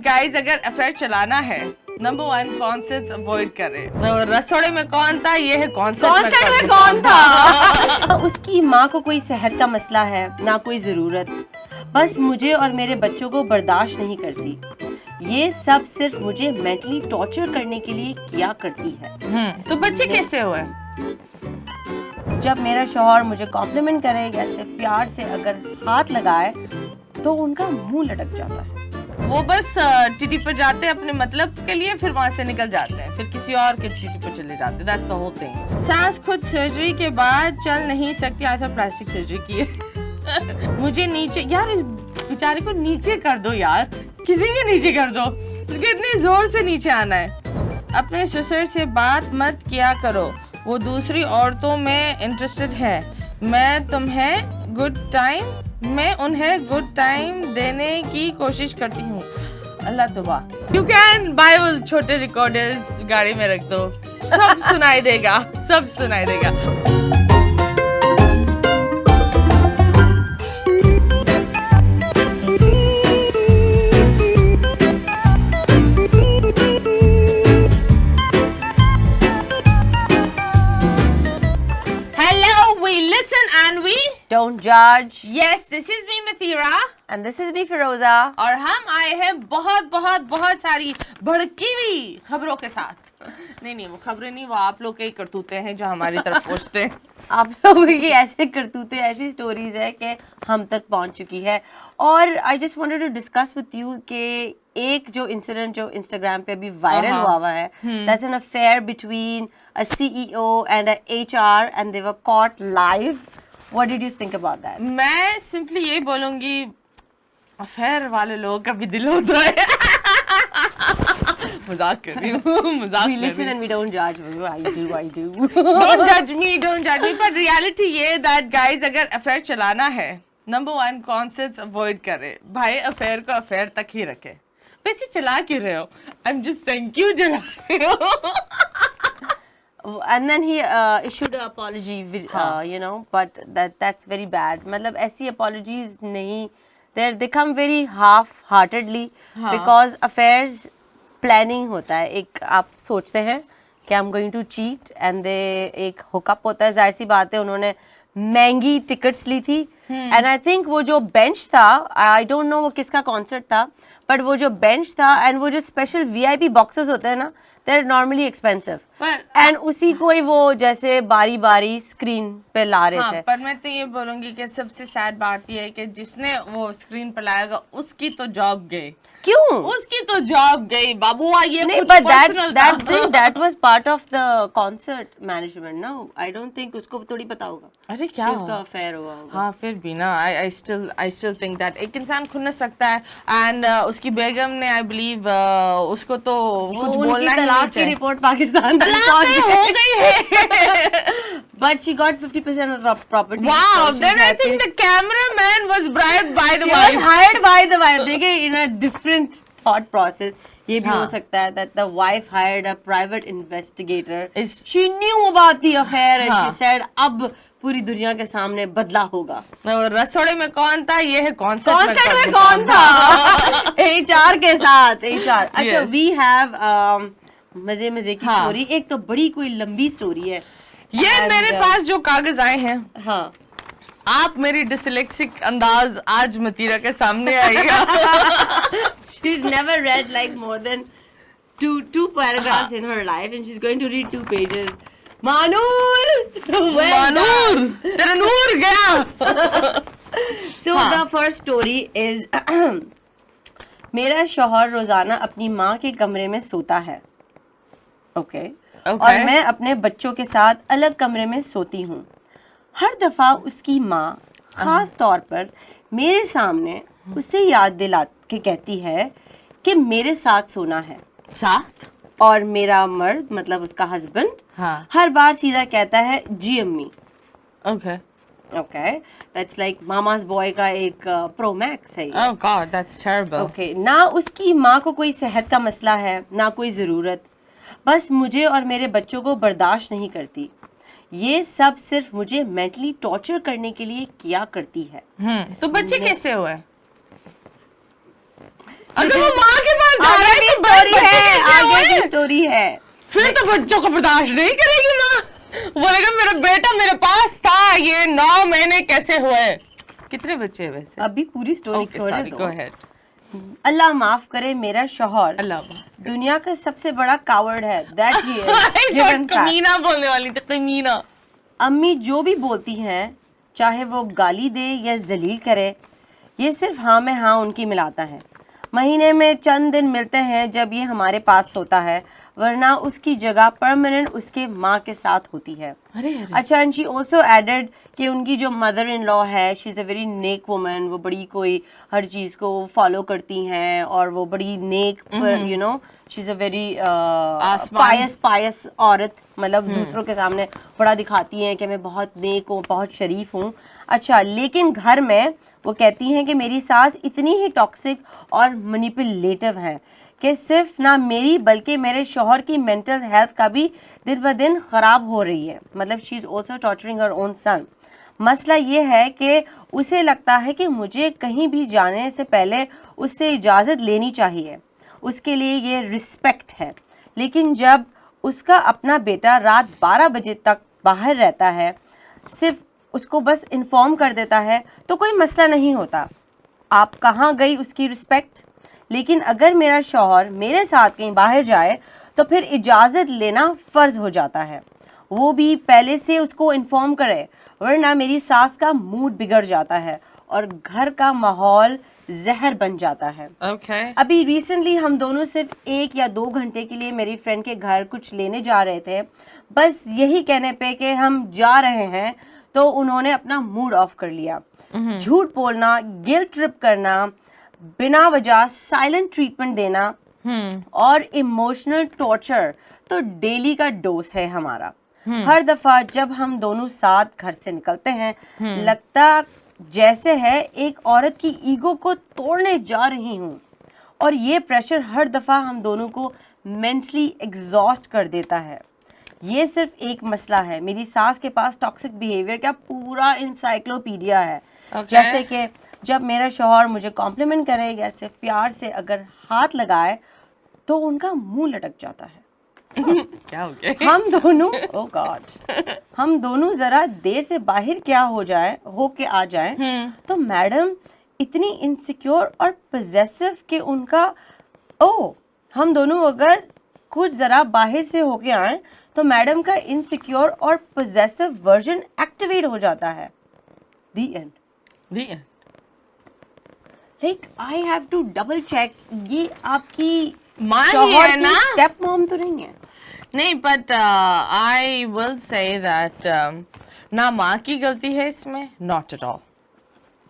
Guys अगर affair चलाना है नंबर 1 कॉन्सर्ट्स अवॉइड करें। रसोड़े में कौन था, ये है कॉन्सर्ट में कौन था। उसकी माँ को कोई सेहत का मसला है, ना कोई जरूरत, बस मुझे और मेरे बच्चों को बर्दाश्त नहीं करती। ये सब सिर्फ मुझे मेंटली टॉर्चर करने के लिए किया करती है। तो बच्चे कैसे हुए? जब मेरा शौहर मुझे कॉम्प्लीमेंट करे या सिर्फ प्यार से अगर हाथ लगाए तो उनका मुंह लटक जाता है। वो बस टीटी पर जाते हैं अपने मतलब के लिए, फिर वहाँ से निकल जाते हैं, फिर किसी और के टीटी पर चले जाते हैं। That's the whole thing. सांस खुद सर्जरी के बाद चल नहीं सकती, आई थॉट प्लास्टिक सर्जरी की है। मुझे नीचे, यार इस बेचारे को नीचे कर दो यार, किसी के नीचे कर दो, इसके इतने जोर से नीचे आना है। अपने ससुर से बात मत किया करो, वो दूसरी औरतों में इंटरेस्टेड है। मैं उन्हें गुड टाइम देने की कोशिश करती हूँ। अल्लाह तौबा। यू कैन बाय वो छोटे रिकॉर्डर्स गाड़ी में रख दो, सब सुनाई देगा, सब सुनाई देगा। Don't judge. Yes, this is me Mathira. And this is me Firoza. और हम आए हैं बहुत सारी भड़की हुई खबरों के साथ। नहीं वो खबरें नहीं, वो आप लोग के करतूते हैं जो हमारी तरफ पहुँचते हैं। आप लोगों की ऐसे करतूते, ऐसी स्टोरीज है कि हम तक पहुंच चुकी है। और I just wanted to discuss with you कि एक जो इंसिडेंट जो इंस्टाग्राम पे अभी वायरल हुआ है, that's an affair between a CEO and a HR and they were caught live. What did you think about that? मैं सिंपली यही बोलूंगी, अफेयर वाले लोगों का भी दिल होता है। मजाक कर रही हूँ, मजाक कर रही हूँ। We listen and we don't judge. I do. Don't judge me. पर रियलिटी ये that guys अगर अफेयर चलाना है नंबर 1 कॉन्सर्ट्स अवॉइड करें। भाई अफेयर को अफेयर तक ही रखे। वैसे चला क्यों रहे हो? I'm just saying क्यों चला रहे हो? And then he issued an apology, you know, but that's very bad. मतलब ऐसी apologies नहीं, they come very half-heartedly because affairs planning होता है। एक आप सोचते हैं कि I'm going to cheat and they एक hookup होता है, जाहिर सी बात है उन्होंने महंगी टिकट्स ली थी। and I think वो जो बेंच था, I don't know वो किसका कॉन्सर्ट था, बट वो जो बेंच था एंड वो जो स्पेशल VIP बॉक्सेस होते हैं ना, they're normally expensive. एंड उसी को ही वो जैसे बारी बारी स्क्रीन पे ला रहे थे। पर मैं तो ये बोलूंगी कि सबसे सैड बात ये है कि जिसने वो स्क्रीन पे लाएगा उसकी तो जॉब गई। क्यों? उसकी तो जॉब गई बाबू। ये नहीं, but that was part of the concert management, no? I don't think उसको थोड़ी पता होगा। अरे क्या उसका अफेयर हुआ होगा। हाँ फिर भी ना, I still think that एक इंसान खुन्नस रखता है एंड उसकी बेगम ने I believe उसको तो कुछ बोलना ही नहीं चाहिए। रिपोर्ट पाकिस्तान हो गई है। But she got 50% of the property. Wow, then I think the cameraman was bribed by the wife. She was hired by the wife. देखिए, in a different thought process, ये भी हो सकता है that the wife hired a private investigator. She knew about the affair and she said, अब पूरी दुनिया के सामने बदला होगा। रसोड़े में कौन था, ये है कॉन्सर्ट में कौन था। HR के साथ HR। अच्छा, we have मजे की स्टोरी। एक तो बड़ी कोई लंबी स्टोरी है। ये मेरे पास जो कागज आए हैं, हाँ, आप मेरी डिसलेक्सिक अंदाज आज मतीरा के सामने आएगा। She's never read like more than two paragraphs in her life and she's going to read 2 pages. Manur तेरा नूर गया। So the first story is मेरा शौहर रोजाना अपनी माँ के कमरे में सोता है। Okay. और मैं अपने बच्चों के साथ अलग कमरे में सोती हूँ। हर दफा उसकी माँ खास तौर पर मेरे सामने उसे याद दिला के कहती है कि मेरे साथ सोना है। साथ? और मेरा मर्द मतलब उसका हस्बैंड हर बार सीधा कहता है जी अम्मी। Okay, that's like Mama's boy का एक प्रो मैक्स है। Oh God, that's terrible. Okay, ना उसकी माँ को कोई सेहत का मसला है, ना कोई ज़रूरत, बस मुझे और मेरे बच्चों को बर्दाश्त नहीं करती। ये सब सिर्फ मुझे मेंटली टॉर्चर करने के लिए किया करती है। तो बच्चे कैसे हुए? अगर वो माँ के पास जा रहा आगे है की तो स्टोरी बच्चे है, कैसे आगे हुए? की स्टोरी है। फिर तो बच्चों को बर्दाश्त नहीं करेगी माँ, बोलेगा मेरा बेटा मेरे पास था, ये 9 महीने कैसे हुए? कितने बच्चे हैं वैसे? अभी पूरी स्टोरी ओके खोले सॉरी, गो दो। अहेड। अल्लाह माफ करे, मेरा शौहर अल्लाह दुनिया का सबसे बड़ा कावर्ड है। That he I is thought given fact. कमीना बोलने वाली थी, कमीना। अम्मी जो भी बोलती हैं, चाहे वो गाली दे या जलील करे, ये सिर्फ हाँ में हाँ उनकी मिलाता है। महीने में चंद दिन मिलते हैं जब ये हमारे पास होता है, वरना उसकी जगह परमानेंट उसके माँ के साथ होती है। अरे अरे अच्छा, एंड शी ऑल्सो एडेड कि उनकी जो मदर इन लॉ है, she is a very neck woman. वो बड़ी कोई हर चीज़ को फॉलो करती हैं और वो बड़ी नेक, you know, she is a very pious औरत। मतलब दूसरों के सामने बड़ा दिखाती हैं कि मैं बहुत नेक हूँ, बहुत शरीफ हूँ। अच्छा, लेकिन घर में वो कहती हैं कि मेरी सास इतनी ही टॉक्सिक और मैनिपुलेटिव है कि सिर्फ ना मेरी बल्कि मेरे शौहर की मेंटल हेल्थ का भी दिन ब दिन ख़राब हो रही है। मतलब she is also torturing her own son. मसला ये है कि उसे लगता है कि मुझे कहीं भी जाने से पहले उससे इजाज़त लेनी चाहिए, उसके लिए ये रिस्पेक्ट है। लेकिन जब उसका अपना बेटा रात 12 बजे तक बाहर रहता है, सिर्फ उसको बस इन्फॉर्म कर देता है, तो कोई मसला नहीं होता। आप कहाँ गई उसकी रिस्पेक्ट। लेकिन अगर मेरा शौहर मेरे साथ कहीं बाहर जाए तो फिर इजाज़त लेना फ़र्ज हो जाता है, वो भी पहले से उसको इन्फॉर्म करे, वरना मेरी सास का मूड बिगड़ जाता है और घर का माहौल जहर बन जाता है। ओके अभी रिसेंटली हम दोनों सिर्फ 1 या 2 घंटे के लिए मेरी फ्रेंड के घर कुछ लेने जा रहे थे। बस यही कहने पे कि हम जा रहे हैं तो उन्होंने अपना मूड ऑफ कर लिया। झूठ बोलना, गिल्ट ट्रिप करना, बिना वजह साइलेंट ट्रीटमेंट देना और इमोशनल टॉर्चर तो डेली का डोज है हमारा। हर दफा जब हम दोनों साथ घर से निकलते हैं, लगता जैसे है एक औरत की ईगो को तोड़ने जा रही हूँ। और ये प्रेशर हर दफा हम दोनों को मेंटली एग्जॉस्ट कर देता है। ये सिर्फ एक मसला है, मेरी सास के पास टॉक्सिक बिहेवियर का पूरा इंसाइक्लोपीडिया है। जैसे कि जब मेरा शौहर मुझे कॉम्प्लीमेंट करे या सिर्फ प्यार से अगर हाथ लगाए तो उनका मुंह लटक जाता है। क्या हो गया? हम दोनों ओ गॉड, हम दोनों जरा देर से बाहर क्या हो जाए हो के आ जाए तो मैडम इतनी इनसिक्योर और पजेसिव कि उनका हम दोनों अगर कुछ जरा बाहर से होके आए तो मैडम का इनसिक्योर और पजेसिव वर्जन एक्टिवेट हो जाता है। The end. Like I have to double check, ये आपकी माँ ही शौहर है की ना? स्टेप मॉम तो नहीं है? नहीं, but I will say that ना माँ की गलती है इसमें, नॉट एट ऑल,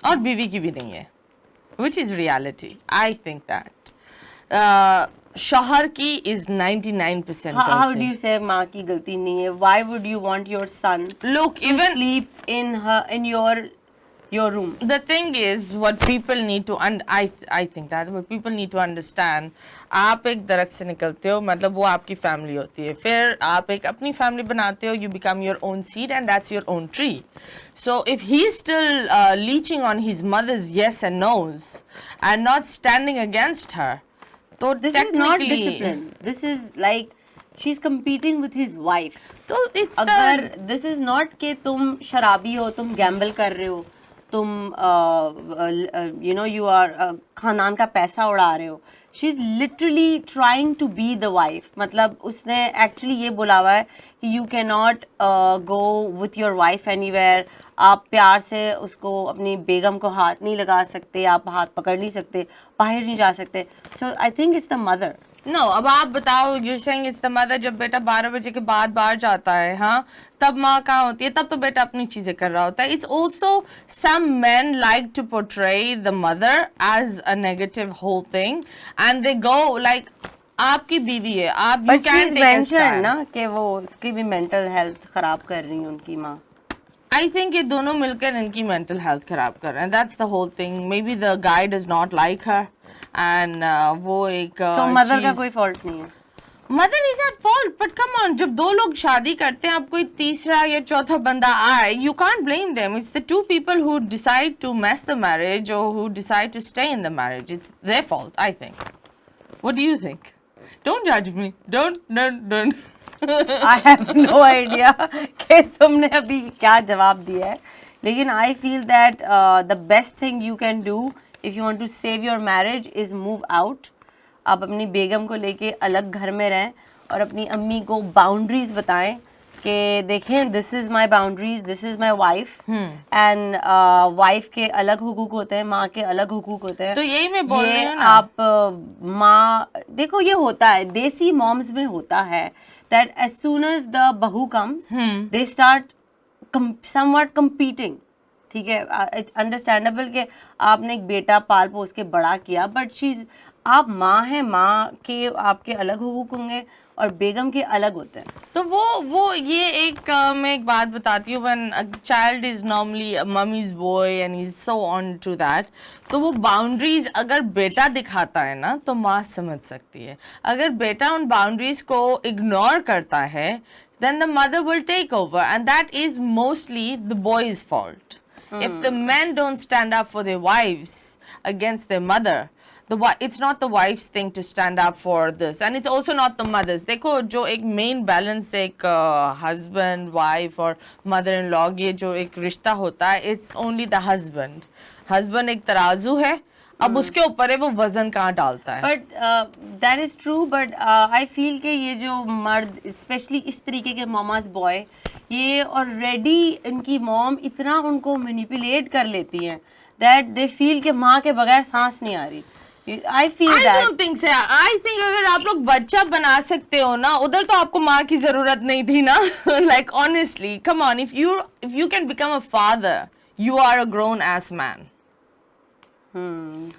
और बीवी की भी नहीं है, which is reality. I think that शौहर की इज 99% How do गलती। you say माँ की गलती नहीं है? Why would you want your son Look, to even sleep in your room? the thing is what people need to I think that what people need to understand, आप एक दरख्त से निकलते हो, मतलब वो आपकी फैमिली होती है, फिर आप एक अपनी फैमिली बनाते हो, you become your own seed and that's your own tree. So if he is still leeching on his mother's yes and no's and not standing against her, so This is not technically discipline. This is like she's competing with his wife. तो it's अगर the this is not कि तुम शराबी हो, तुम Gamble कर रहे हो, तुम you know you are खानदान का पैसा उड़ा रहे हो. She is literally trying to be the wife. मतलब उसने actually ये बोला हुआ है कि you cannot go with your wife anywhere. आप प्यार से उसको अपनी बेगम को हाथ नहीं लगा सकते, आप हाथ पकड़ नहीं सकते, बाहर नहीं जा सकते. So I think it's the mother. No, अब आप बताओ, you saying it's the mother. जब बेटा 12 बजे के बाद बाहर जाता है, हाँ, तब माँ कहाँ होती है? तब तो बेटा अपनी चीजें कर रहा होता है। It's also some men like to portray the mother as a negative whole thing and they go like आपकी बीवी है, आप you But can she's take a mentioned stand. ना कि वो उसकी भी मेंटल हेल्थ खराब कर रही है उनकी माँ. आई थिंक ये दोनों मिलकर इनकी मेंटल हेल्थ खराब कर रहे हैं। That's the whole thing. Maybe the guy does not like her and वो एक तो मदर का चीज़- कोई फॉल्ट नहीं है. Mother is at fault, but come on, जब दो लोग शादी करते हैं, अब कोई तीसरा या चौथा बंदा आए, you can't blame them. It's the two people who decide to mess the marriage और who decide to stay in the marriage. It's their fault, I think. What do you think? Don't जज me. Don't. I have no idea कि तुमने अभी क्या जवाब दिया है, लेकिन I feel that the best thing you can do if you want to save your marriage is move out. आप अपनी बेगम को लेके अलग घर में रहें और अपनी अम्मी को बाउंड्रीज बताएं कि देखें, this is my boundaries, this is my wife, and wife के अलग हुकूक होते हैं, माँ के अलग हुकूक होते हैं. तो यही मैं बोल रही हूँ ना. आप माँ, देखो ये होता है देसी मॉम्स में होता है that as soon as the bahu comes, they start somewhat competing. ठीक है, it's understandable कि आपने एक बेटा पाल पोस के बड़ा किया, but आप माँ हैं, माँ के आपके अलग हुकूक होंगे और बेगम के अलग होते हैं. तो वो ये एक मैं एक बात बताती हूँ. When a child is normally mummy's boy and he is so on to that, तो वो बाउंड्रीज अगर बेटा दिखाता है ना तो माँ समझ सकती है. अगर बेटा उन बाउंड्रीज को इग्नोर करता है, then the mother will take over, and that is mostly the boy's fault. If the men don't stand up for their wives against their mother, it's not the wife's thing to stand up for this, and it's also not the mother's. देखो, जो एक main balance एक husband wife और mother in law, ये जो एक रिश्ता होता है, it's only the husband. Husband एक तराजू है, अब उसके ऊपर है वो वजन कहाँ डालता है. But that is true, but I feel कि ये जो मर्द, स्पेशली इस तरीके के मामाज बॉय, ये ऑलरेडी इनकी मॉम इतना उनको मैनिपुलेट कर लेती हैं दैट दे फील कि माँ के बगैर सांस नहीं आ रही. I feel that. I don't think so. I think अगर आप लोग बच्चा बना सकते हो ना, उधर तो आपको माँ की जरूरत नहीं थी ना. Like honestly, come on, if you can become a father, you are a grown ass man.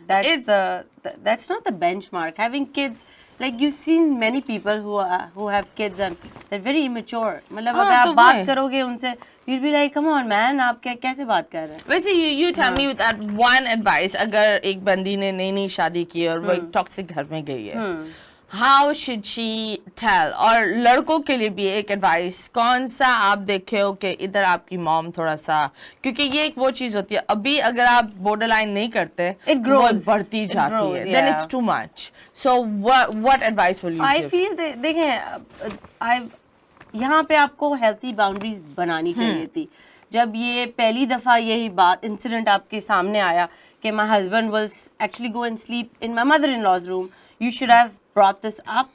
That's not the benchmark. Having kids, like you've seen many people who have kids and they're very immature. मतलब अगर आप बात करोगे उनसे, you'll be like, come on man, आप कैसे बात कर रहे हैं. वैसे you tell me that one advice, अगर एक बंदी ने नई शादी की और वो एक टॉक्सिक घर में गई है, how should she tell? और लड़कों के लिए भी एक एडवाइस, कौन सा आप देखे हो कि इधर आपकी मॉम थोड़ा सा, क्योंकि ये एक वो चीज होती है, अभी अगर आप बॉर्डर लाइन नहीं करते, वो बढ़ती जाती है, then it's too much. So what advice will you give? I feel देखें, यहाँ पे आपको हेल्थी बाउंड्रीज बनानी चाहिए थी. जब ये पहली दफा यही बात इंसिडेंट आपके सामने आया कि my husband will actually go and sleep in my mother-in-law's room, you should have brought this up.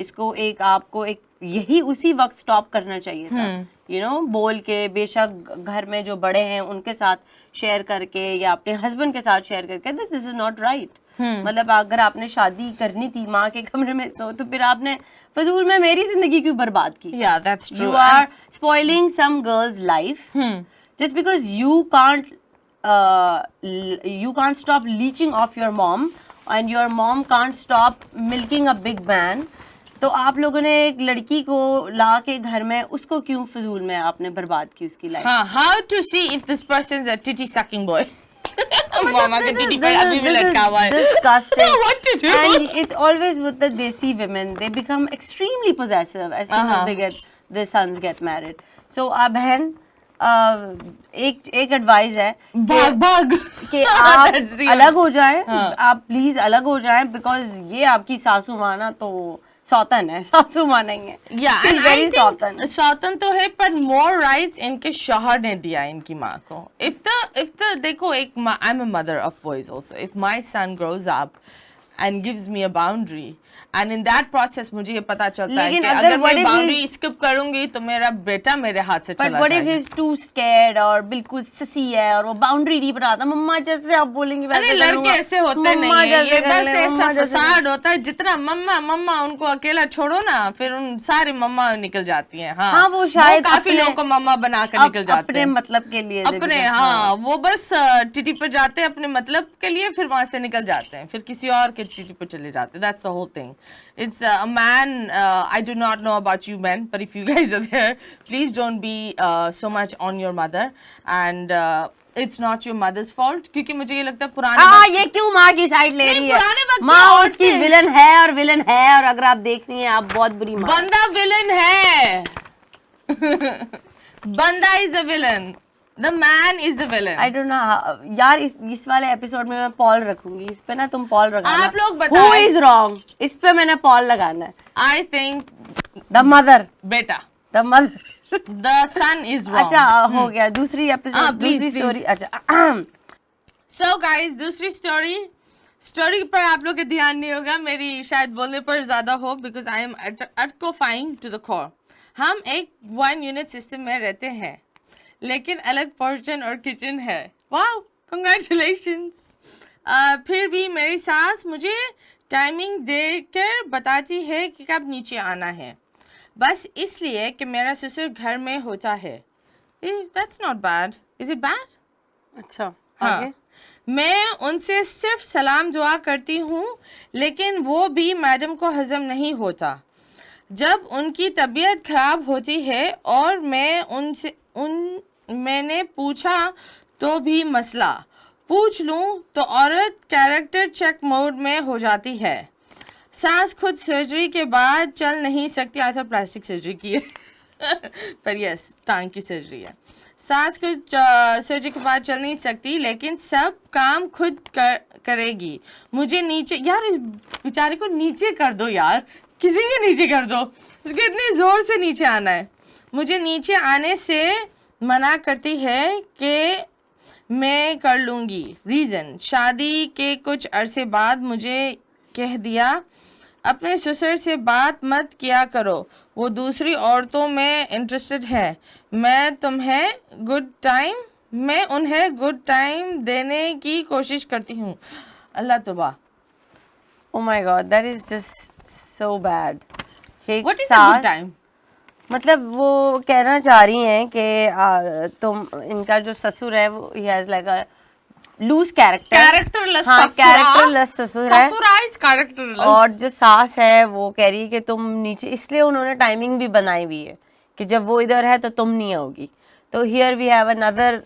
इसको आपको यही उसी वक्त स्टॉप करना चाहिए था. You know, बोल के, बेशक घर में जो बड़े हैं उनके साथ शेयर करके या अपने हस्बैंड के साथ शेयर करके, दिस इज नॉट राइट. मतलब अगर आपने शादी करनी थी माँ के कमरे में सो, तो फिर आपने फजूल में मेरी जिंदगी क्यों बर्बाद की. Yeah, that's true. You are spoiling some girl's life just because you can't stop leeching off your mom and your mom can't stop milking a big man. तो आप लोगों ने एक लड़की को ला के घर में, उसको क्यों फजूल में आपने बर्बाद की उसकी life. How to see if this person is a titty sucking boy? मामा के टिटी पे अभी भी लटका हुआ है. Disgusting. What to do? And it's always with the desi women. They become extremely possessive as soon as their sons get married. So बहन, एक advice है भाग कि आप अलग हो जाएं. आप प्लीज अलग हो जाएं, बिकॉज ये आपकी सासू माँ ना तो सौतन है, सासू माँ नहीं है. वेरी सौतन तो है, पर मोर राइट्स इनके शौहर ने दिया इनकी माँ को. इफ द देखो, एक I am a mother of boys also. If my son grows up and gives me a boundary, and in that process मुझे ये पता चलता है कि अगर मैं बाउंड्री स्किप करूंगी तो मेरा बेटा मेरे हाथ से चला जाएगा. But what if he's too scared और बिल्कुल ससी है और वो बाउंड्री नहीं बनाता, मम्मा जैसे आप बोलेंगी वैसे करूंगा. लड़के ऐसे होते नहीं है, ये बस ऐसा फसाद होता है. जितना मम्मा उनको अकेला छोड़ो ना, फिर उन सारी मम्मा निकल जाती हैं. हाँ, वो शायद काफी लोगों को मम्मा बनाकर निकल जाते हैं अपने मतलब के लिए, अपने. हाँ, वो बस टिटी पर जाते हैं अपने मतलब के लिए, फिर वहां से निकल जाते हैं, फिर किसी और के टिटी पर चले जाते हैं. That's the whole thing. It's a man. I do not know about you men, but if you guys are there, please don't be so much on your mother. And it's not your mother's fault, क्योंकि मुझे ये लगता है पुराने हाँ, ये क्यों माँ की साइड ले नहीं, रही है? पुराने वक्त की माँ उसकी औरतें- विलन है और विलन है, और अगर आप देख रही हैं आप बहुत बुरी माँ हैं। बंदा विलन है बंदा is the villain, the man is the villain. I don't know यार, इस वाले एपिसोड में मैं पॉल रखूंगी, इस पे ना तुम पॉल लगाना। आप लोग Who बताएं। is wrong? इस पे मैंने पॉल लगाना है। आई थिंक द मदर, बेटा the mother. The son is wrong. अच्छा हो गया, दूसरी एपिसोड, please, दूसरी please. स्टोरी। अच्छा सो गाइस, दूसरी स्टोरी पर आप लोग का ध्यान नहीं होगा, मेरी शायद बोलने पर ज्यादा हो, बिकॉज आई एम अटकोफाइंग टू द कोर। हम एक 1 यूनिट सिस्टम में रहते हैं, लेकिन अलग पोर्शन और किचन है। वाह, कंग्रेचुलेशंस। फिर भी मेरी सास मुझे टाइमिंग देकर बताती है कि कब नीचे आना है, बस इसलिए कि मेरा ससुर घर में होता है। That's not bad, is it bad? अच्छा, हाँ, आगे? मैं उनसे सिर्फ सलाम दुआ करती हूँ, लेकिन वो भी मैडम को हजम नहीं होता। जब उनकी तबीयत खराब होती है और मैंने पूछा तो भी मसला, पूछ लूँ तो औरत कैरेक्टर चेक मोड में हो जाती है। सास खुद सर्जरी के बाद चल नहीं सकती, आई थॉट प्लास्टिक सर्जरी की है पर यस, टांग की सर्जरी है। सास खुद सर्जरी के बाद चल नहीं सकती, लेकिन सब काम खुद करेगी। मुझे नीचे, यार इस बेचारे को नीचे कर दो यार, किसी के नीचे कर दो, इसको इतनी जोर से नीचे आना है। मुझे नीचे आने से मना करती है कि मैं कर लूँगी। रीज़न, शादी के कुछ अरसे बाद मुझे कह दिया अपने ससुर से बात मत किया करो, वो दूसरी औरतों में इंटरेस्टेड है। मैं उन्हें गुड टाइम देने की कोशिश करती हूँ। अल्लाह तौबा। Oh my God, that is just so bad. एक What is a good time? मतलब वो कहना चाह रही हैं कि तुम, इनका जो ससुर है वो he has like a loose characterless characterless ससुर है, ससुराइज कैरेक्टरलेस। और जो सास है वो कह रही है कि तुम नीचे, इसलिए उन्होंने टाइमिंग भी बनाई हुई है कि जब वो इधर है तो तुम नहीं आओगी। तो here we have another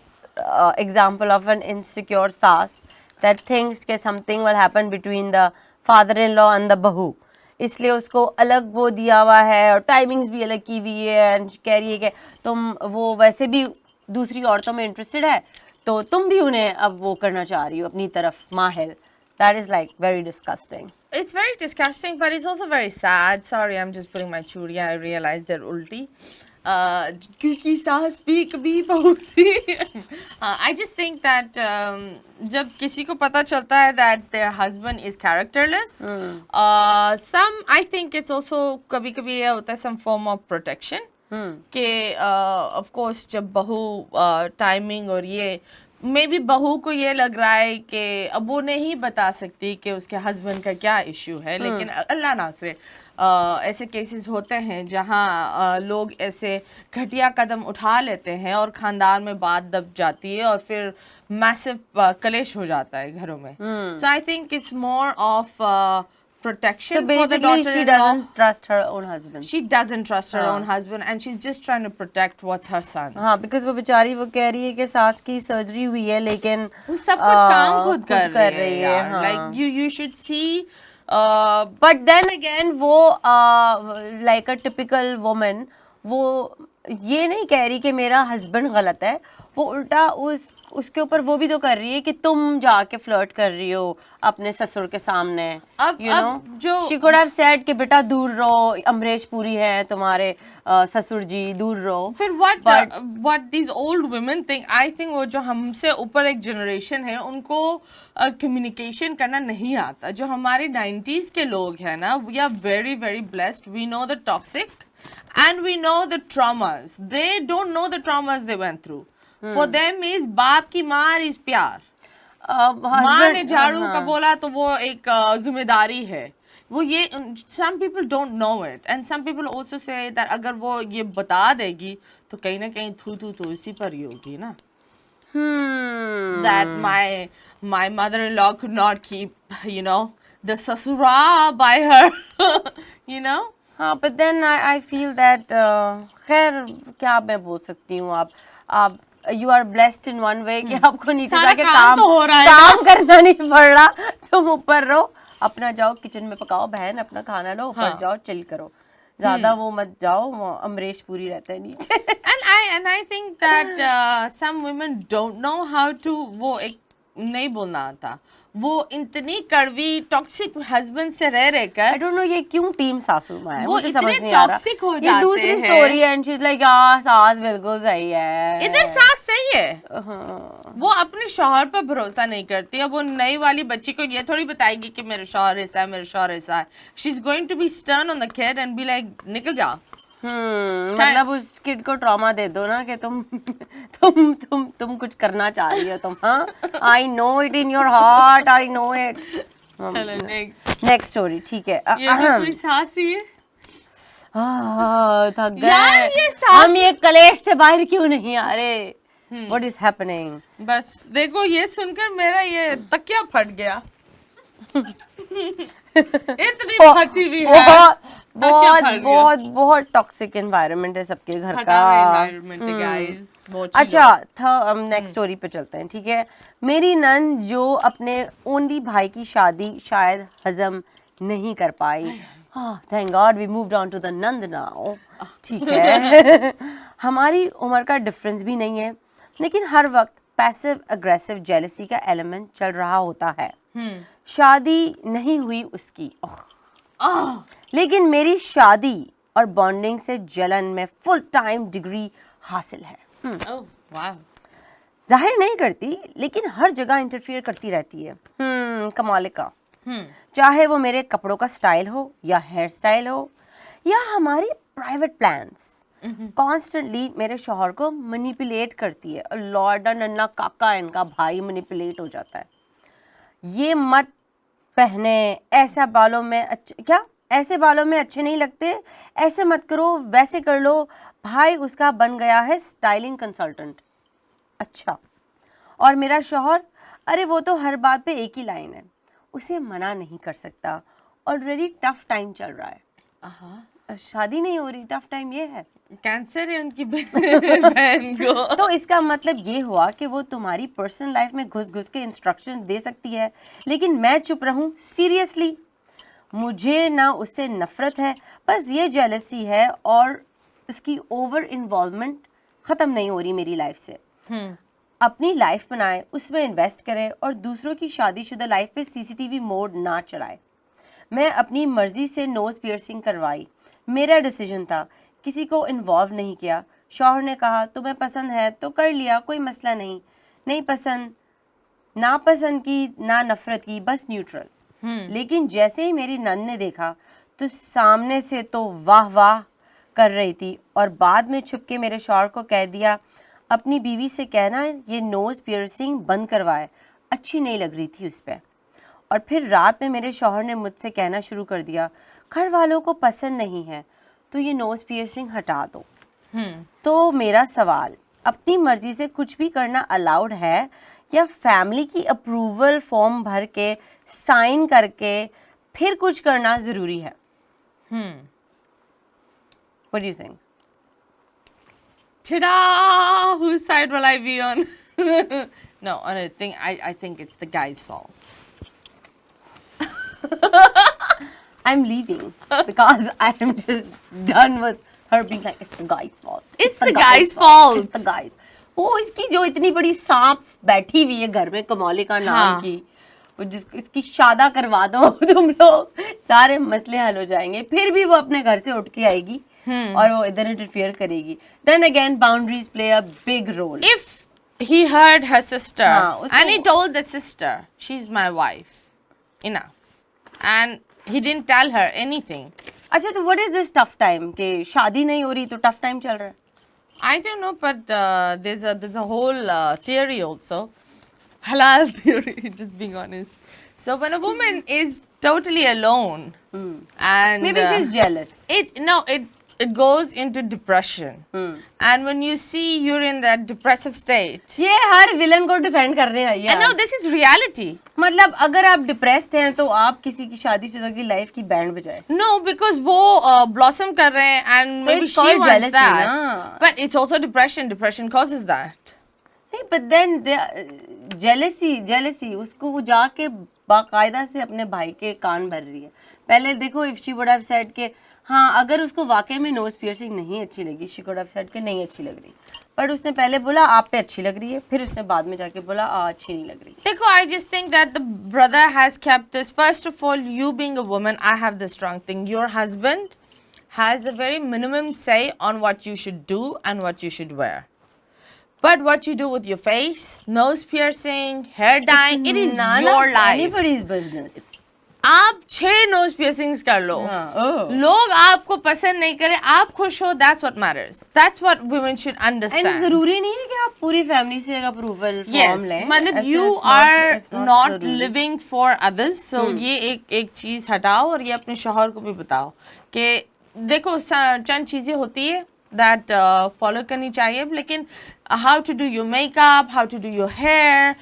example of an insecure सास दैट थिंक्स कि something will happen between the father in law and the बहू, इसलिए उसको अलग वो दिया हुआ है और टाइमिंग्स भी अलग की हुई है। एंड कह रही है कि तुम, वो वैसे भी दूसरी औरतों में इंटरेस्टेड है तो तुम भी उन्हें अब वो करना चाह रही हो अपनी तरफ माहिर। That is like very disgusting. It's very disgusting, but it's also very sad. Sorry, I'm just putting my churia. I realized they're ulti. क्योंकि सास भी कभी बहू थी। I just think that जब किसी को पता चलता है that their husband is characterless, I think it's also कभी-कभी ये होता है some form of protection. कि ऑफ कोर्स जब बहू टाइमिंग और ये मे बी बहू को ये लग रहा है कि अब वो नहीं बता सकती कि उसके हस्बैंड का क्या इश्यू है, लेकिन अल्लाह ना करे ऐसे केसेस होते हैं जहाँ लोग ऐसे घटिया कदम उठा लेते हैं और ख़ानदान में बात दब जाती है और फिर मैसिव कलेश हो जाता है घरों में। So I think it's more of protection. So basically she doesn't trust her own husband. She doesn't trust her own husband and she's just trying to protect what's her son. हाँ, because वो बेचारी वो कह रही है कि सास की सर्जरी हुई है लेकिन वो सब कुछ काम खुद कर रही है हाँ. Like you should see but then again वो like a typical woman, वो ये नहीं कह रही कि मेरा हस्बैंड गलत है, वो उल्टा उसके ऊपर वो भी तो कर रही है कि तुम जाके फ्लर्ट कर रही हो अपने ससुर के सामने। अब जो she could have said कि बेटा दूर रहो, अमरीश पुरी है तुम्हारे ससुर जी, दूर रहो। फिर what these old women think, I think वो जो हमसे ऊपर एक जनरेशन है उनको कम्युनिकेशन करना नहीं आता। जो हमारे 90s के लोग हैं ना, we are very very blessed. We know the toxic and we know the traumas. They don't know the traumas they went through. For them is बाप की मार is प्यार। माँ ने झाड़ू का बोला तो वो एक जिम्मेदारी है। वो ये some people don't know it and some people also say that अगर वो ये बता देगी तो कहीं ना कहीं थू तो इसी पर ही होगी ना। That my mother-in-law could not keep, you know, the ससुरा by her, you know. हाँ, but then I feel that खैर क्या मैं बोल सकती हूँ, आप you are blessed in one way कि आपको नीचे सारा जाके काम तो हो रहा है काम करना नहीं पड़ रहा, तुम ऊपर रहो, अपना जाओ किचन में पकाओ, बहन अपना खाना लो, ऊपर हाँ। जाओ चिल करो, ज्यादा वो मत जाओ, अमरीश पुरी रहता है नीचे। and I think that some women don't know how to, वो एक नहीं बोलना आता, वो इतनी कड़वी टॉक्सिक हस्बैंड से रह आई रहकर डोंट नो ये क्यों टीम सासू माँ है, वो मुझे समझ इतने नहीं आ रहा। toxic हो ये जाते दूसरी हैं। स्टोरी है एंड शी इज लाइक यार सास बिल्कुल सही है। इधर सास सही है, हाँ। वो अपने शौहर पर भरोसा नहीं करती है, वो नई वाली बच्ची को ये थोड़ी बताएगी कि मेरे शौहर ऐसा है, मेरे शौहर ऐसा है। She is going to be stern on the kid and be like निकल जाओ। मतलब उस किड को ट्रॉमा दे दो ना कि तुम कुछ करना चाह रही हो तुम, हाँ, I know it in your heart, I know it. चलो नेक्स्ट स्टोरी, ठीक है। ये भी कोई सास ही है। थक यार, गए ये सास- हम, ये कलेश से बाहर क्यों नहीं आ रहे? What is happening? बस देखो ये सुनकर मेरा ये तकिया फट गया। इतनी फटी हुई है, बहुत तकिया बहुत फट गया। बहुत बहुत टॉक्सिक एनवायरनमेंट है सबके घर फटा का। हुआ environment है, guys, बहुत चीज़ों। अच्छा नेक्स्ट स्टोरी पे चलते हैं, ठीक है। मेरी नन जो अपने ओनली भाई की शादी शायद हजम नहीं कर पाई, thank God we moved on to the नंद नाउ, ठीक है। हमारी उम्र का डिफरेंस भी नहीं है, लेकिन हर वक्त पैसिव अग्रेसिव जेलसी का एलिमेंट चल रहा होता है। शादी नहीं हुई उसकी, लेकिन मेरी शादी और बॉन्डिंग से जलन में फुल टाइम डिग्री हासिल है। जाहिर नहीं करती, लेकिन हर जगह इंटरफियर करती रहती है। कमाल का। चाहे वो मेरे कपड़ों का स्टाइल हो या हेयर स्टाइल हो या हमारी प्राइवेट प्लान्स, कॉन्स्टेंटली मेरे शौहर को मैनिपुलेट करती है। और लॉर्डा नन्ना काका इनका भाई मैनिपुलेट हो जाता है। ये मत पहने, ऐसा बालों में क्या ऐसे बालों में अच्छे नहीं लगते, ऐसे मत करो, वैसे कर लो। भाई उसका बन गया है स्टाइलिंग कंसल्टेंट। अच्छा, और मेरा शौहर, अरे वो तो हर बात पे एक ही लाइन है, उसे मना नहीं कर सकता। ऑलरेडी टफ टाइम चल रहा है, शादी नहीं हो रही, टफ टाइम ये है, कैंसर है उनकी बहन को। तो इसका मतलब ये हुआ कि वो तुम्हारी पर्सनल लाइफ में घुस घुस के इंस्ट्रक्शन दे सकती है, लेकिन मैं चुप रहूं? सीरियसली, मुझे ना उससे नफरत है, बस ये जेलसी है और इसकी ओवर इन्वॉल्वमेंट ख़त्म नहीं हो रही मेरी लाइफ से। अपनी लाइफ बनाए, उसमें इन्वेस्ट करे और दूसरों की शादीशुदा लाइफ पे सीसीटीवी मोड ना चलाए। मैं अपनी मर्जी से नोज़ पियर्सिंग करवाई, मेरा डिसीजन था, किसी को इन्वॉल्व नहीं किया। शौहर ने कहा तुम्हें पसंद है तो कर लिया, कोई मसला नहीं, नहीं पसंद, ना पसंद की ना नफरत की, बस न्यूट्रल। लेकिन जैसे ही मेरी नन ने देखा तो सामने से तो वाह वाह कर रही थी और बाद में छुप के मेरे शौहर को कह दिया अपनी बीवी से कहना ये नोज़ पियर्सिंग बंद करवाए, अच्छी नहीं लग रही थी उस पर। और फिर रात में मेरे शौहर ने मुझसे कहना शुरू कर दिया घर वालों को पसंद नहीं है तो ये नोज़ पियर्सिंग हटा दो। तो मेरा सवाल, अपनी मर्जी से कुछ भी करना अलाउड है या फैमिली की अप्रूवल फॉर्म भर के साइन करके फिर कुछ करना ज़रूरी है? What do you think? Ta-da! Whose side will I be on? No, I think it's the guy's fault. I'm leaving because I am just done with her being like it's the guy's fault. It's the guy's fault. It's the guy's. वो इसकी जो इतनी बड़ी सांप बैठी हुई है घर में कमौली का नाम हाँ. की, वो जिसको इसकी शादा करवा दो तुम लोग, सारे मसले हल हो जाएंगे। फिर भी वो अपने घर से उठ के आएगी और वो इधर इंटरफियर करेगी। Then again, boundaries play a big role. If he heard her sister हाँ, and he told the sister, she's my wife, enough, and he didn't tell her anything. अच्छा, तो what is this tough time कि शादी नहीं हो रही तो tough time चल रहा है? I don't know, but there's a whole theory also, halal theory, just being honest. So when a woman is totally alone, and Maybe she's jealous. It goes into depression, and when you see you're in that depressive state, ये हर villain को defend कर रहे हैं and यार। no, this is reality. मतलब अगर आप depressed हैं तो आप किसी की शादीशुदा की लाइफ की बैंड बजाए। No, because वो blossom कर रहे हैं and maybe it's she called wants jealousy, that. ना? But it's also depression. Depression causes that. नहीं, but then jealousy उसको वो जाके बाकायदा से अपने भाई के कान भर रही है. पहले देखो, if she would have said कि हाँ, अगर उसको वाकई में नोज पियर्सिंग नहीं अच्छी लगी, she could have said कि नहीं अच्छी लग रही, पर उसने पहले बोला आप पे अच्छी लग रही है, फिर उसने बाद में जाके बोला अच्छी नहीं लग रही. देखो, I just think that the brother has kept this. First of all, you being a woman, I have the strong thing. Your husband has a very minimum say on what you should do and what you should wear. But what you do with your face, nose piercing, hair dyeing, it is None your of life. anybody's business. आप 6 knows piercings कर लो, लोग आपको पसंद नहीं करे, आप खुश हो, that's what matters. That's what women should understand. And जरूरी नहीं है कि आप पूरी फैमिली से एक अप्रूवल फॉर्म लें. मतलब ऐसे you it's are not जरूरी. living for others. So ये एक चीज हटाओ और ये अपने शौहर को भी बताओ कि देखो चंद चीजें होती है that follow करनी चाहिए, लेकिन how to do your makeup, how to do your hair,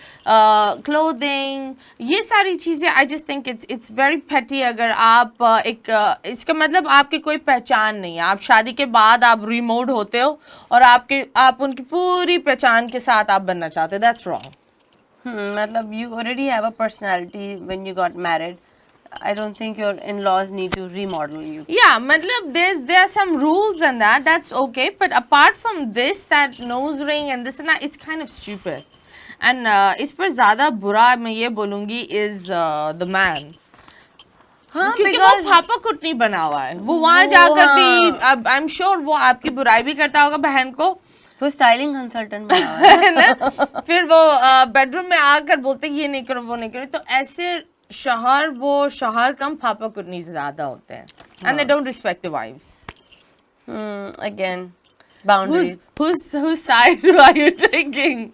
clothing, ये सारी चीज़ें I just think it's very petty. अगर आप इसका मतलब आपकी कोई पहचान नहीं है, आप शादी के बाद आप रिमोड होते हो और आप उनकी पूरी पहचान के साथ आप बनना चाहते हो, that's wrong. मतलब you already have a personality when you got married. I don't think your in-laws need to remodel you. Yeah, मतलब there are some rules and that's okay. But apart from this, that nose ring and this and that, it's kind of stupid. And इस पर ज़्यादा बुरा मैं ये बोलूँगी is the man. हाँ, क्योंकि वो पापा कुटनी बना हुआ है, वो वहाँ जाकर भी अब I'm sure वो आपकी बुराई भी करता होगा बहन को. वो स्टाइलिंग कंसल्टेंट बना हुआ है ना. फिर वो बेडरूम में आकर बोलते ये नहीं करो वो नहीं करो, तो ऐसे शौहर कम पापा कुटनी ज्यादा होते हैं. And they don't respect the wives. Again, boundaries. Whose side are you taking?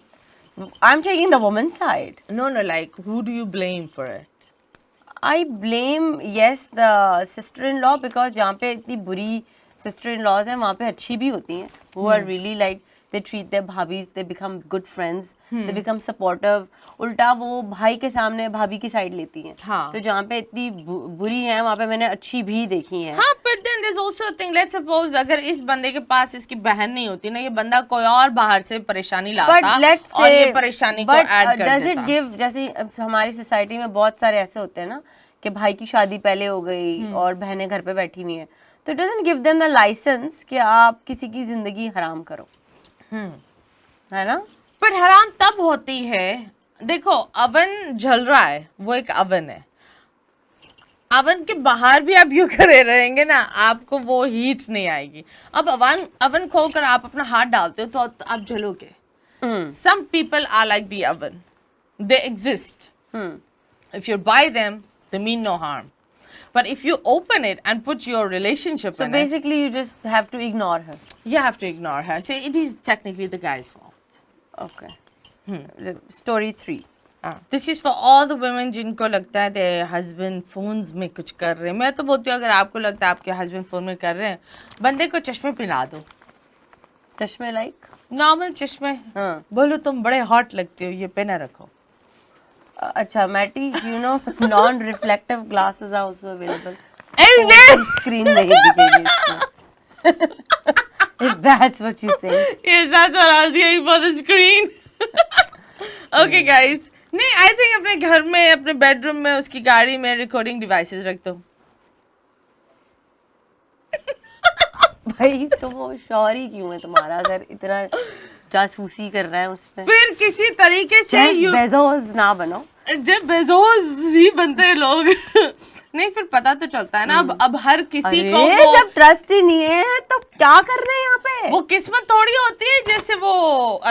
I'm taking the woman's side. No, like who do you blame for it? I blame, yes, the sister-in-law, because जहाँ पे इतनी बुरी sister-in-laws हैं वहाँ पे अच्छी भी होती हैं. Who are really like they treat their bhabis, they become good friends, they become supportive. उल्टा वो भाई के सामने भाभी की साइड लेती हैं. हाँ. तो जहाँ पे इतनी बुरी हैं वहाँ पे मैंने अच्छी भी देखी हैं. हाँ, but then there's also a thing. Let's suppose अगर इस बंदे के पास इसकी बहन नहीं होती ना, ये बंदा कोई और बाहर से परेशानी लाता और ये परेशानी को ऐड कर does देता. it give, जैसे हमारी सोसाइटी में बहुत सारे ऐसे होते हैं ना कि भाई की शादी पहले हो गई और बहनें घर पे बैठी हुई हैं, तो it doesn't give them the license कि आप किसी की जिंदगी हराम करो. है ना. पर हराम तब होती है, देखो अवन जल रहा है, वो एक अवन है, अवन के बाहर भी आप यूं खड़े रहेंगे ना, आपको वो हीट नहीं आएगी. अब अवन खोलकर आप अपना हाथ डालते हो तो आप जलोगे. Some people are like the oven, they exist. If you buy them, they mean no harm. But if you open it and put your relationship So in basically you just have to ignore her. you have to ignore her. So it is technically the guy's fault. Okay. Story 3. This is for all the women जिनको लगता है their husband phones में कुछ कर रहे हैं. मैं तो बोलती हूँ अगर आपको लगता है आपके husband फोन में कर रहे हैं, बंदे को चश्मे पिला दो. चश्मे like? नॉर्मल चश्मे. हाँ. बोलो तुम बड़े हॉट लगते हो, ये पहना रखो. अच्छा मैटी, you know non-reflective glasses are also available. Screen नहीं दिखेगी इसमें. If that's what you think. Yes, that's what I was getting for the screen. Okay guys. नहीं, I think अपने घर में, अपने बेडरूम में, उसकी गाड़ी में रिकॉर्डिंग डिवाइसेस रख दो. भाई तो वो शौहर ही क्यों है तुम्हारा अगर इतना जासूसी कर रहा है उसपे. फिर किसी तरीके से बेजोस ना बनो. जब बेजोस ही बनते हैं लोग नहीं, फिर पता तो चलता है ना. अब हर किसी को वो, जब ट्रस्ट ही नहीं है तो क्या कर रहे हैं यहाँ पे. वो किस्मत थोड़ी होती है. जैसे वो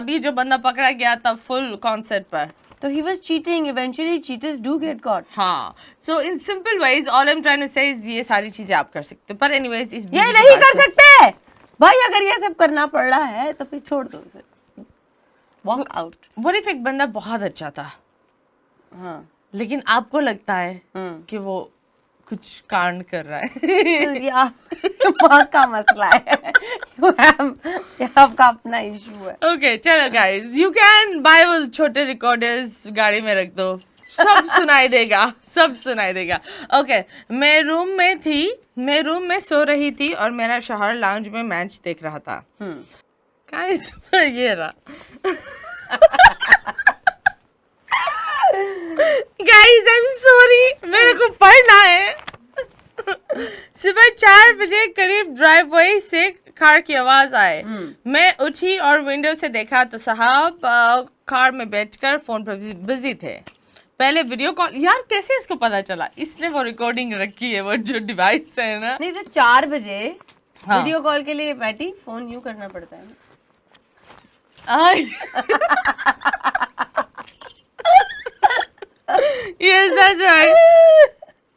अभी जो बंदा पकड़ा गया था फुल कॉन्सर्ट पर, तो he was cheating. Eventually cheaters do get caught. हाँ. So in simple ways, all I'm trying to say is ये सारी चीजें आप कर सकते हो. पर anyways इस ये नहीं कर सकते भाई. अगर ये सब करना पड़ रहा है तो फिर छोड़ दो उसे. Walk out. What if एक बंदा बहुत अच्छा था, हाँ, लेकिन आपको लगता है कि वो कुछ कांड कर रहा है. तो ये वहाँ का मसला है. आपका अपना इशू है. Okay, चलो guys, you can buy वो छोटे रिकॉर्डर्स, गाड़ी में रख दो, सब सुनाई देगा, सब सुनाई देगा. Okay, मैं रूम में सो रही थी और मेरा शौहर लाउंज में मैच देख रहा था. Guys, ये रहा. गाइस आई एम सॉरी, मेरे को पढ़ना है। सुबह 4 बजे करीब ड्राइववे से कार की आवाज आए। मैं उठी और विंडो से देखा तो साहब कार में बैठकर फोन पर बिजी थे। पहले वीडियो कॉल, यार कैसे इसको पता चला? इसने वो रिकॉर्डिंग रखी है, वो जो डिवाइस है ना। नहीं तो 4 बजे हाँ। वीडियो कॉल के लिए बैठी, फोन यूं करना पड़ता है। Yes, that's right.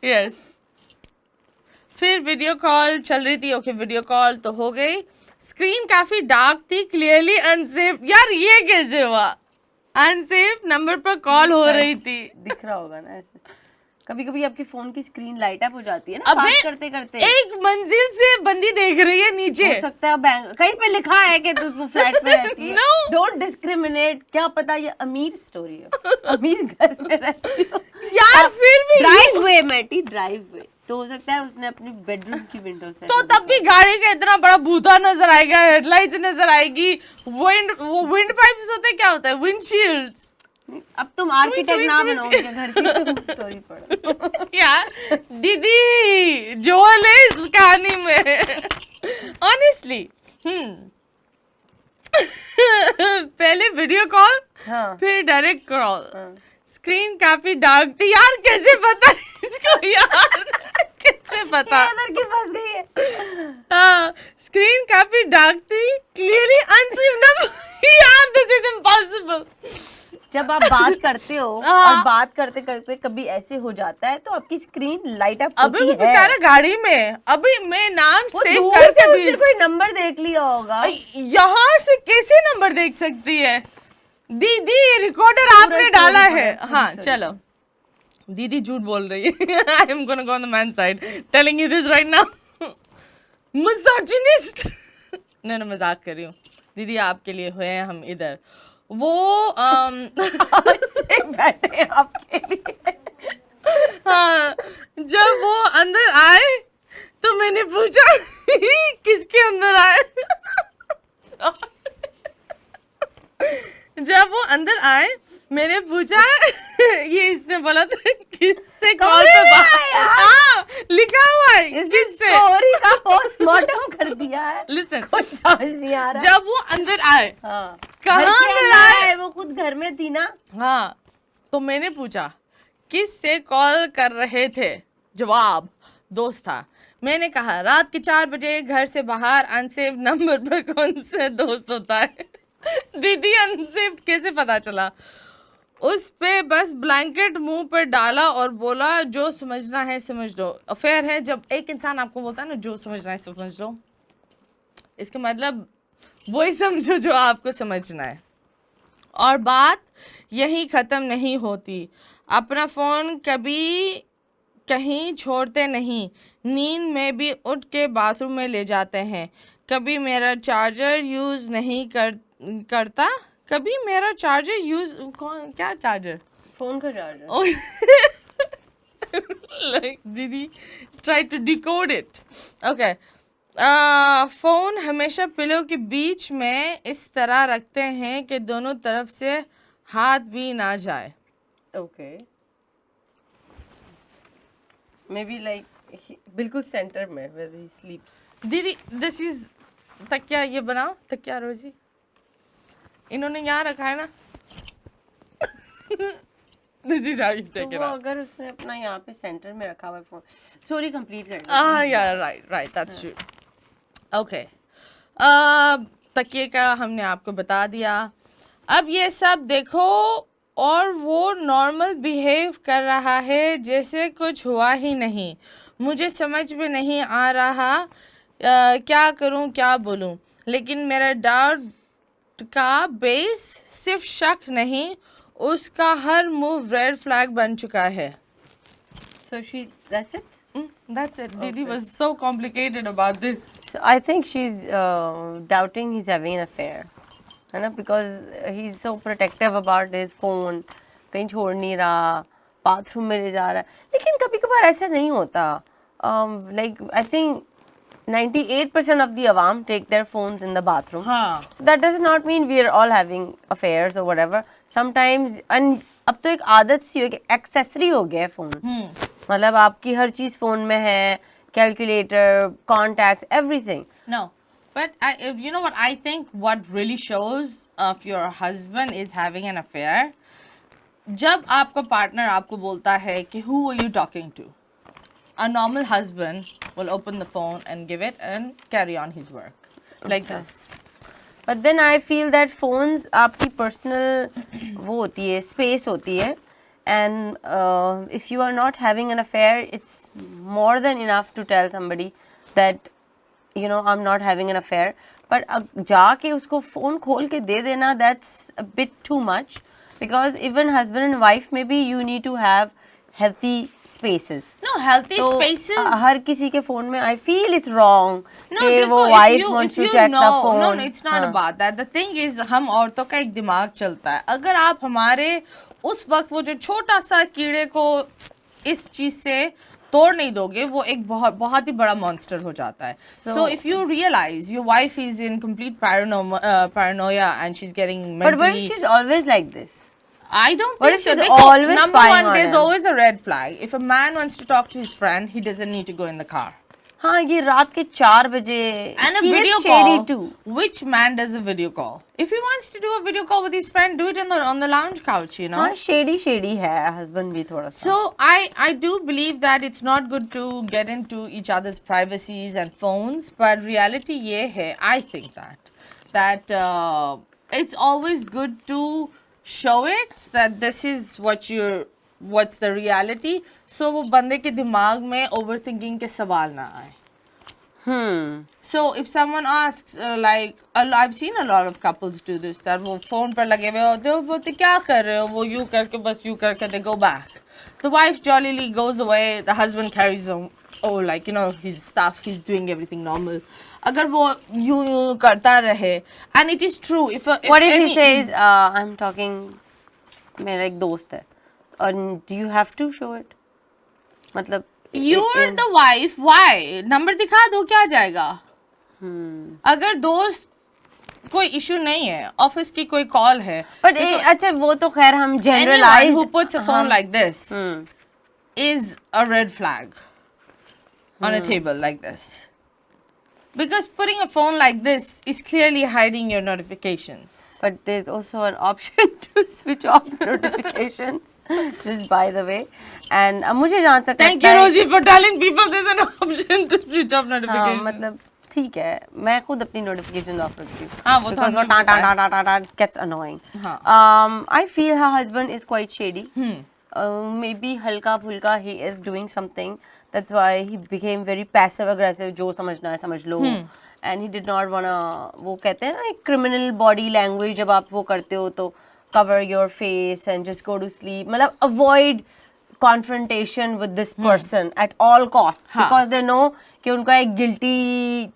Yes. फिर वीडियो कॉल चल रही थी। ओके, वीडियो कॉल तो हो गई। स्क्रीन काफी डार्क थी, क्लियरली अनसेफ। यार ये कैसे हुआ? अनसेफ नंबर पर कॉल हो रही थी। दिख रहा होगा ना ऐसे। कभी कभी आपकी फोन की स्क्रीन लाइट अप हो जाती है ना बात करते करते। एक मंजिल से बंदी देख रही है नीचे। हो सकता है बैंक कहीं पे लिखा है कि तू फ्लैट में रहती है। Don't discriminate. क्या पता ये अमीर स्टोरी है, अमीर घर में रहती हो। यार फिर भी ड्राइववे मैटी, ड्राइववे तो हो सकता है उसने अपनी बेडरूम की विंडो से। तो तब भी गाड़ी का इतना बड़ा भूता नजर आएगा, हेडलाइट्स नजर आएगी, विंड पाइप्स होते हैं, क्या होता है, विंडशील्ड्स। अब तुम आर्किटेक्ट ना बनो, घर की स्टोरी पढ़ो। यार दीदी जोल है इस कहानी में ऑनेस्टली। पहले वीडियो कॉल, हाँ। फिर डायरेक्ट कॉल। स्क्रीन काफी डार्क थी। यार कैसे पता इसको? यार कैसे पता? लड़की फंस गई है। हाँ, स्क्रीन काफी डार्क थी, क्लियरली अनसेफ नंबर। यार दिस इज इम्पॉसिबल। जब आप बात करते हो और बात करते करते कभी ऐसे हो जाता है तो आपकी स्क्रीन लाइट अप होती है। अभी वो बेचारा गाड़ी में, अभी मैं नाम सेव दूर करके से भी उसने कोई नंबर देख लिया होगा। यहाँ से कैसे नंबर देख सकती है? दीदी रिकॉर्डर आपने डाला है। हाँ चलो, दीदी झूठ बोल रही है। I am gonna go on the man side telling you this right now. Misogynist. नहीं, मजाक कर रही हूँ दीदी, आपके लिए हुए हैं हम इधर। वो से बैठे हैं आपके लिए। हाँ, जब वो अंदर आए तो मैंने पूछा किसके अंदर आए? जब वो अंदर आए मैंने पूछा ये इसने बोला था किससे कॉल पे बात। हाँ लिखा हुआ है किससे। स्टोरी का पोस्टमार्टम कर दिया है। लिसन, कुछ समझ नहीं आ रहा। जब वो अंदर आए, हाँ, कहाँ अंदर आए? वो खुद घर में थी ना। हाँ, तो मैंने पूछा किससे कॉल कर रहे थे? जवाब दोस्त था। मैंने कहा रात के 4 बजे घर से बाहर अनसेफ नंबर पर कौन से दोस्त होता है? दीदी अनसेफ कैसे पता चला? उस पे बस ब्लैंकेट मुंह पर डाला और बोला जो समझना है समझ लो। अफेयर है जब एक इंसान आपको बोलता है ना जो समझना है समझ लो, इसका मतलब वही समझो जो आपको समझना है। और बात यही ख़त्म नहीं होती। अपना फ़ोन कभी कहीं छोड़ते नहीं, नींद में भी उठ के बाथरूम में ले जाते हैं। कभी मेरा चार्जर यूज़ नहीं करता, कभी मेरा चार्जर यूज़, कौन क्या चार्जर? फोन का चार्जर। Like दीदी try to decode it. Okay. Phone हमेशा पिलो के बीच में इस तरह रखते हैं कि दोनों तरफ से हाथ भी ना जाए। ओके, मे बी लाइक बिल्कुल सेंटर में where he sleeps. दीदी दिस इज तकिया, ये बनाओ तकिया रोजी, इन्होंने यहाँ रखा है ना। This is how you take तो इट वो आउट। अगर उसने अपना यहाँ पे सेंटर में रखा हुआ है फोन। स्टोरी कंप्लीट कर लो। या राइट दैट्स ट्रू। ओके, तकिए का हमने आपको बता दिया। अब ये सब देखो, और वो नॉर्मल बिहेव कर रहा है जैसे कुछ हुआ ही नहीं। मुझे समझ में नहीं आ रहा क्या करूं क्या बोलूं, लेकिन मेरा डाउट का बेस सिर्फ शक नहीं, उसका हर मूव रेड फ्लैग बन चुका है। So that's it? That's it. Didi was so complicated about this. So I think she's doubting he's having an affair, है ना, because he's so protective about his phone, कहीं छोड़ नहीं रहा, बाथरूम में ले जा रहा है। लेकिन कभी कभार ऐसा नहीं होता। Like I think 98% of the awam take their phones in the bathroom. हाँ. So that does not mean we are all having affairs or whatever. Sometimes, and अब तो एक आदत सी हो गई, एक्सेसरी हो गया है फोन. मतलब आपकी हर चीज फोन में है, calculator, contacts, everything. No, but you know what I think? What really shows if your husband is having an affair, जब आपका partner आपको बोलता है कि who are you talking to? A normal husband will open the phone and give it and carry on his work like this. But then I feel that phones आपकी personal वो होती है, space होती है, and if you are not having an affair, it's more than enough to tell somebody that you know I'm not having an affair. But जाके उसको phone खोल के दे देना, that's a bit too much, because even husband and wife maybe you need to have healthy spaces. No, healthy तो spaces. हर किसी के phone में I feel it's wrong No, कि वो देखो, wife wants to check the phone. No, it's not about that. The thing is, हम औरतों का एक दिमाग चलता है. अगर आप हमारे उस वक्त वो जो छोटा सा कीड़े को इस चीज से तोड़ नहीं दोगे, वो एक बहुत ही बड़ा मॉन्स्टर हो जाता है. So if you realize your wife is in complete paranoia and she's getting mentally. But what if she's always like this? I don't What think if so. she's देखो, always number spying one, on there's him? always a red flag. If a man wants to talk to his friend, he doesn't need to go in the car. हाँ, ये रात के 4 बजे. And a He is video shady call. too. Which man does a video call? If he wants to do a video call with his friend, do it on the lounge couch, you know. हाँ, shady है husband भी थोड़ा सा. So I do believe that it's not good to get into each other's privacies and phones, but reality ये है, I think that it's always good to show it that this is what's the reality, so वो बंदे के दिमाग में overthinking के सवाल ना आए. So if someone asks like I've seen a lot of couples do this, that वो phone पर लगे हुए होते हैं, वो बोलते क्या कर रहे हो, वो यूं करके बस यूं करके they go back. The wife jollily goes away, the husband carries on, like you know his stuff, he's doing everything normal. अगर वो यूं करता रहे, and it is true. If What if he says I'm talking, मेरा एक दोस्त है, and do you have to show it? मतलब you're the wife, why? Number दिखा दो, क्या जाएगा? अगर दोस्त कोई इशू नहीं है, ऑफिस की कोई कॉल है, but अच्छा वो तो खैर हम anyone generalize. who puts a phone like this is a red flag on a table like this. Because putting a phone like this is clearly hiding your notifications. But there's also an option to switch off notifications, just by the way. And मुझे जहाँ तक Thank you, Rosie, for telling people there's an option to switch off हाँ, notifications. मतलब ठीक है, मैं खुद अपनी notifications off रखती हूँ. हाँ, वो तो Because वो हमें पता है. ta gets annoying. हाँ. I feel her husband is quite shady. Maybe हल्का फुल्का he is doing something. That's why he became very passive aggressive. जो समझना है समझ लो. And he did not wanna, वो कहते हैं ना एक criminal body language, जब आप वो करते हो तो cover your face and just go to sleep. मतलब avoid confrontation with this person at all costs, because they know कि उनका एक guilty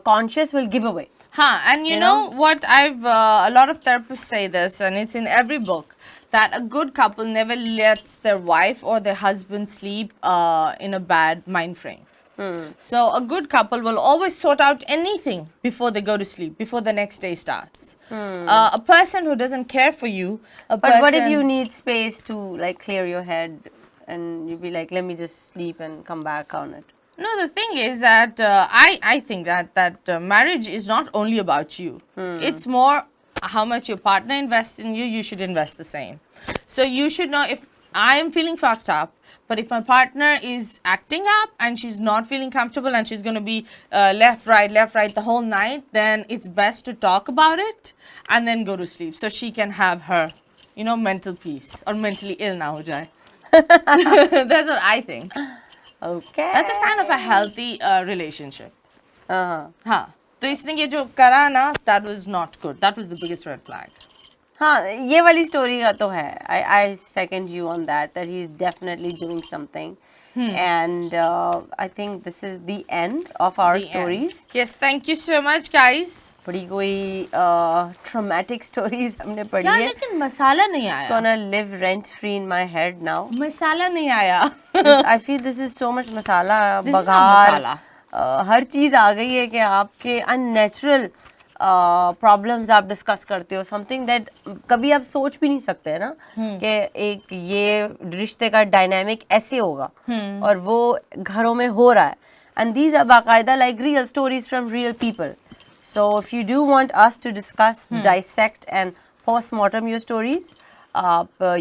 conscience will give away. Huh, and you know what, a lot of therapists say this, and it's in every book, that a good couple never lets their wife or their husband sleep in a bad mind frame. So a good couple will always sort out anything before they go to sleep, before the next day starts. A person who doesn't care for you, But what if you need space to like clear your head and you be like, let me just sleep and come back on it? No, the thing is that I think that marriage is not only about you. It's more how much your partner invests in you, you should invest the same. So you should know, if I am feeling fucked up, but if my partner is acting up and she's not feeling comfortable and she's going to be left, right the whole night, then it's best to talk about it and then go to sleep so she can have her, mental peace, or mentally ill na ho jaye. That's what I think. Okay. That's a sign of a healthy relationship. हाँ. हाँ, तो इसने ये जो करा ना, that was not good. That was the biggest red flag. हाँ, ये वाली story का तो है. I second you on that he's definitely doing something. And I think this is the end of our stories. Yes, thank you so much, guys. बड़ी कोई traumatic stories हमने पढ़ी यार है. लेकिन मसाला नहीं It's आया. gonna live rent free in my head now. मसाला नहीं आया. I feel this is so much masala, This is not baghar, masala. हर चीज़ आ गई है कि आपके अननेचुरल प्रॉब्लम्स आप डिस्कस करते हो, समथिंग दैट कभी आप सोच भी नहीं सकते है ना कि एक ये रिश्ते का डायनामिक ऐसे होगा और वो घरों में हो रहा है. एंड दीज आर बाकायदा like real stories from real people. So if you do want us to discuss, dissect and post-mortem your stories,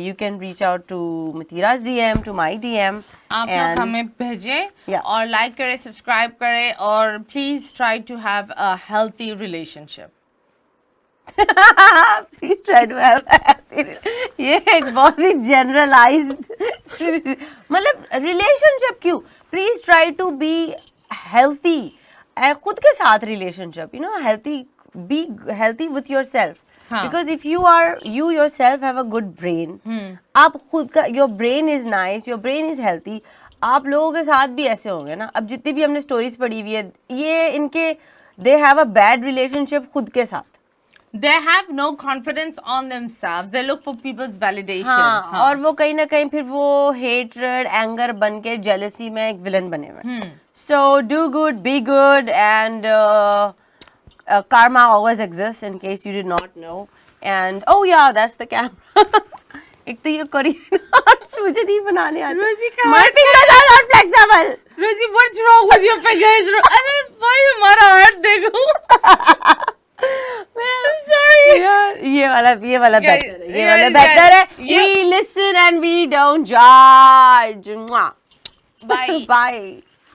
you can reach out to Matira's DM, to my DM. आप लोग हमें भेजें Yeah. और like करें, subscribe करें और please try to have a healthy relationship. Please try to have a happy ये एक बहुत ही generalized मतलब relationship क्यों? Please try to be healthy. खुद के साथ relationship, you know, healthy, be healthy with yourself. हाँ. Because if you yourself have a good brain, आप खुद का your brain is nice, your brain is healthy, आप लोगों के साथ भी ऐसे होंगे ना. अब जितनी भी हमने stories पढ़ी हुई है, ये इनके they have a bad relationship खुद के साथ. They have no confidence on themselves. They look for people's validation. हाँ, और वो कहीं ना कहीं फिर वो hatred, anger बन के jealousy में एक villain बने हुए. So do good, be good, and karma always exists in case you did not know. And oh yeah, that's the camera. एक तो ये Korean arts मुझे नहीं बनाने आते. Rosie का My fingers are not flexible. Rosie, what's wrong with your fingers? अरे भाई हमारा हाथ देखो. Sorry. ये वाला better है. ये वाला yeah, better है. yeah. We listen and we don't judge. Mwah. Bye. Bye.